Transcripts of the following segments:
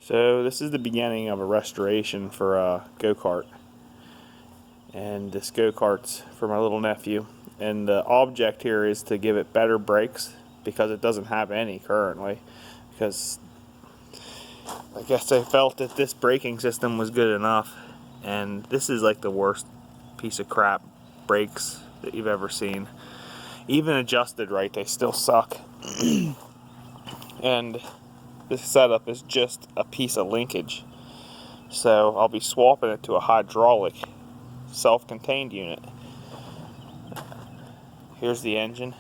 So this is the beginning of a restoration for a go-kart, and this go-kart's for my little nephew, and the object here is to give it better brakes because it doesn't have any currently, because I guess they felt that this braking system was good enough, and this is like the worst piece of crap brakes that you've ever seen. Even adjusted right, they still suck. And this setup is just a piece of linkage, so I'll be swapping it to a hydraulic self-contained unit. Here's the engine.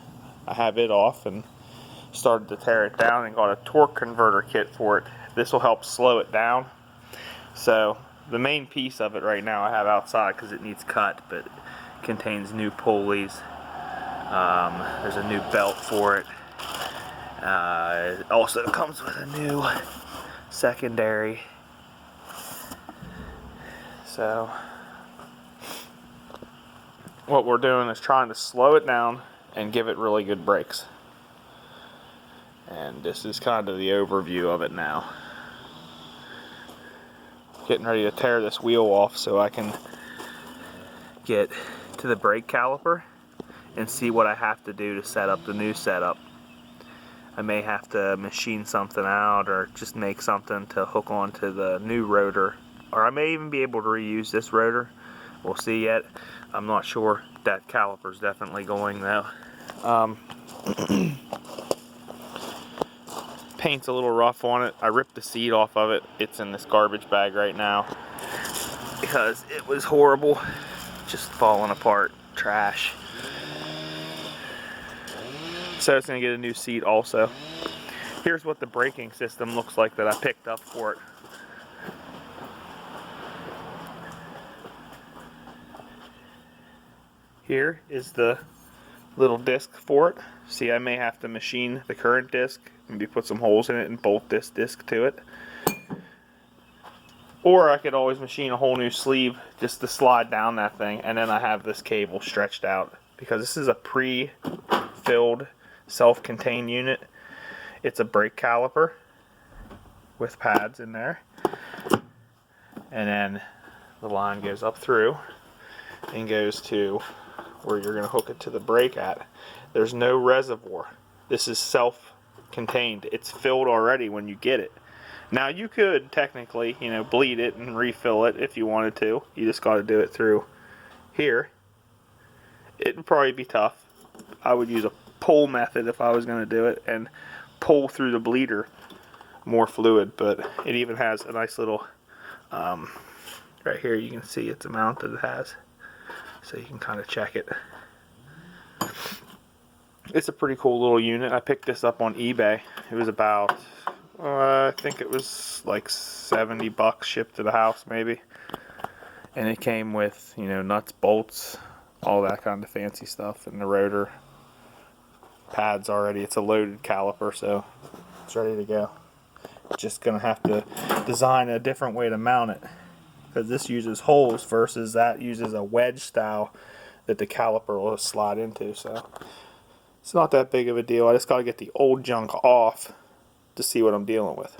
I have it off and started to tear it down and got a torque converter kit for it. This will help slow it down. So the main piece of it right now I have outside because it needs cut, but it contains new pulleys. There's a new belt for it. It also comes with a new secondary. So what we're doing is trying to slow it down and give it really good brakes. And this is kind of the overview of it now. Getting ready to tear this wheel off so I can get to the brake caliper and see what I have to do to set up the new setup. I may have to machine something out or just make something to hook onto the new rotor, or I may even be able to reuse this rotor. We'll see yet. I'm not sure. That caliper's definitely going though. Paint's a little rough on it. I ripped the seat off of it. It's in this garbage bag right now because it was horrible, just falling apart, trash. So it's gonna get a new seat also. Here's what the braking system looks like that I picked up for it. Here is the little disc for it. See, I may have to machine the current disc, maybe put some holes in it and bolt this disc to it. Or I could always machine a whole new sleeve just to slide down that thing, and then I have this cable stretched out. Because this is a pre-filled self-contained unit. It's a brake caliper with pads in there. And then the line goes up through and goes to where you're going to hook it to the brake at. There's no reservoir. This is self-contained. It's filled already when you get it. Now you could technically, bleed it and refill it if you wanted to. You just got to do it through here. It would probably be tough. I would use a pull method if I was going to do it and pull through the bleeder more fluid, but it even has a nice little right here. You can see its amount that it has, so you can kind of check it. It's a pretty cool little unit. I picked this up on eBay. It was about I think it was like 70 bucks shipped to the house maybe, and it came with nuts, bolts, all that kind of fancy stuff, and the rotor pads already. It's a loaded caliper, so it's ready to go. Just gonna have to design a different way to mount it, because this uses holes versus that uses a wedge style that the caliper will slide into. So it's not that big of a deal. I just gotta get the old junk off to see what I'm dealing with.